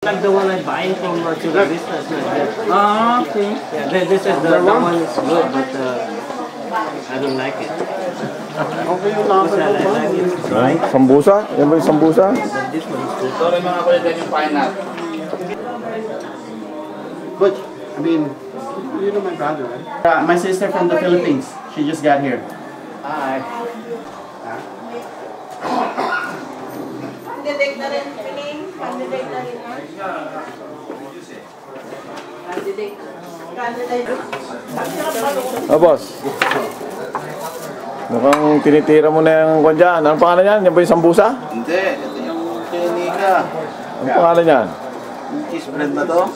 like the one I'm buying from Chula Vista. It's not good. Okay. Yeah, this is the one is good, but I don't like it. Okay yung number I like it dry. Sambusa? Yan ba yung sambusa? But this one is good. Sorry mga kulit yung pineapple. But, I mean, you know my brother, right? My sister from the Philippines. She just got here. Hi. Candidate na rin, Piling. Candidate na rin. Candidate. Boss. Mukhang tinitira mo na yung kwan dyan. Anong pangalan yan? Yan ba yung sambusa? Hindi, ito yung chinika. Anong pangalan yan? Yung cheese bread na to.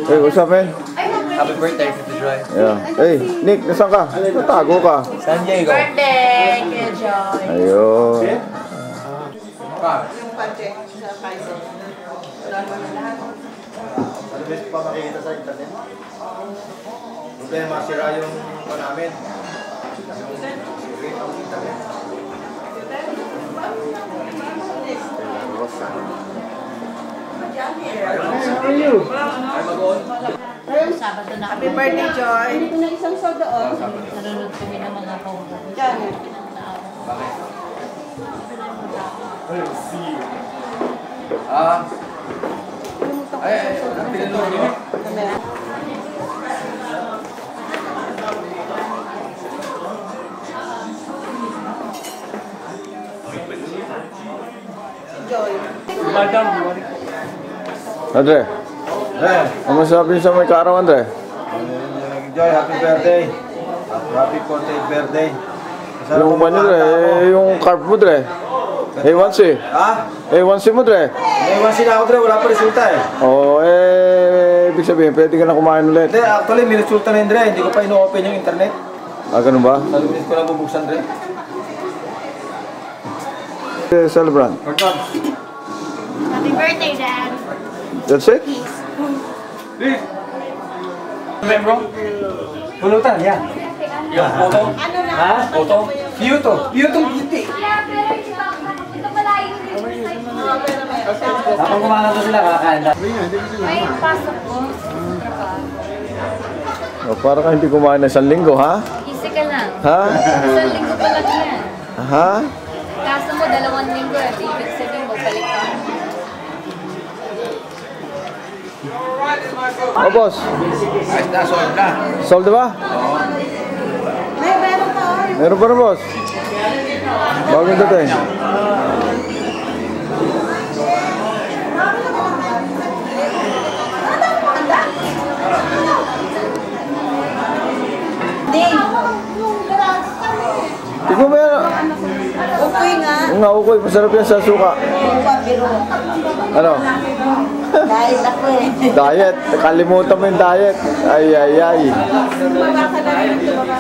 Hey, what's up, man? Happy birthday, Tito Joy. Yeah. Hey, Nick, nasaan ka? Natago ka. San Diego. Birthday, Kuya Joy. Ayun. Yung pache sa Kaiser. Wala naman na lahat. Ano best pa makikita sa internet? Problema, sira yung pa namin. Sabado na Happy birthday, Joy. Dito na isang show doon. Nanonood kami ng mga kaubo. Janet. Ang pinanood nyo? Joy. Andre, ano masabi sa may kaaraw, Andre? Joy, happy birthday. Happy 40th birthday. Yung ba nyo, Dre? Yung carb mo, Dre? A1C. Ha? A1C mo, Dre? Naiwan sila ako, Dre. Wala pa resulta eh. Oo, ibig sabihin, pwede ka na kumain ulit. Hindi, actually, may resulta na yun, Dre. Hindi ko pa ino-open yung internet. Ah, ganun ba? Sa lumis ko lang bubuksan, Dre. Celebrant. Happy birthday, Dad. That's it? Bro? Pulutan, yan. Yung photo? Ano na? Ha? Photo? Photo. Photo beauty. Habang kumakain to sila, kakain na. May pasok ko. Oh, para ka hindi kumain na 1 linggo, ha? Easy ka lang. Ha? Isang linggo pa lang yan. Ha? Kaso mo, 2 linggo eh. Ibig sabihin mo, balik ka. Oh, boss. Ayos na, solve na. Solved ba? Meron pa. Meron pa na, boss. Bagong dating. Tignan mo yan. Okay nga. Ang nga, ukoy. Masarap yan sa suka. Biro. Ano? Dahil ako eh. Diet. Kalimutan mo yung diet. Ay, ay, ay. Tumaba ka na rin. Tumaba.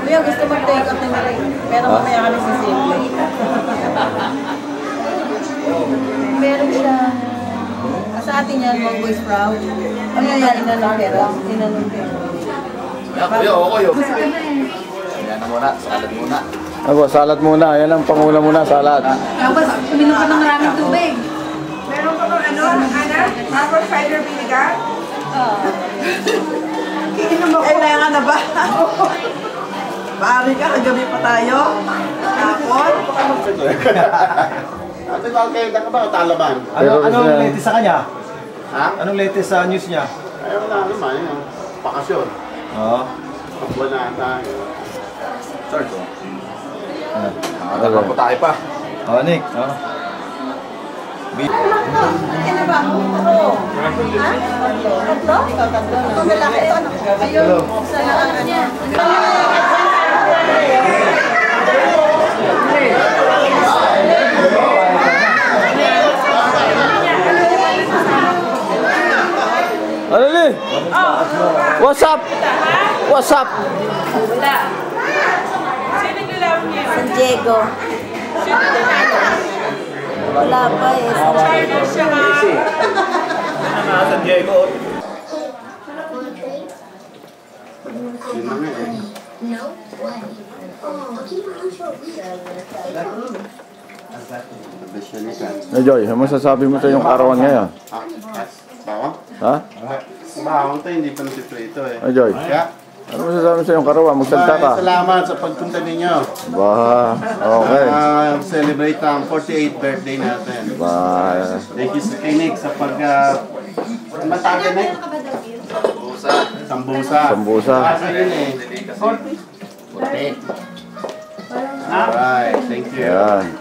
Kuya, gusto mag-take out na rin. Pero mamaya kami sisimple. Meron siya. Sa atin yan, Monggo Sprout. Ano yan, inanong pera? Inanong pera. Kuya, okay yun. Ayan na muna, salad muna. Abo, salad muna. Yan ang panguna muna, salad. Tapos, uminom ka ng maraming tubig. Meron ka bang ano, Ana? Apple cider vinegar? Iinom ako. Kailangan na ba? Pari ka, kagabi pa tayo. Tapon. Ate ba kayo ka ba talaban? Anong latest sa kanya? Ha? Anong latest sa news niya? Ay, wala naman yun. Bakasyon. Oo. Pagbuwan na tayo. Start ko. Nakatagal po tayo pa. Oo, Nick. Oo. Ano ba? Oo. Ha? Tatlo? Tatlo. Ito lalaki. Ito ano? Ayun. Isa na ano niya. Ano ni? What's up? What's up? Wala. Sino nilaw niya? San Diego. Wala pa eh. China siya nga. San Diego. Yun na nga eh. Eh, Joy, ano masasabi mo sa yung arawan ngayon? Bawang? Ha? Bawang to, hindi pa nasiprito eh. Eh, Joy, Kaya, ano masasabi mo sa yung karawan? Magsalta ka. salamat sa pagpunta ninyo. Ba, okay. Celebrate ang 48th birthday natin. Ba, Thank you kay Nick sa pag... matake, Nick? Sambusa. Sambusa. Asa yun eh. Alright, thank you. yan.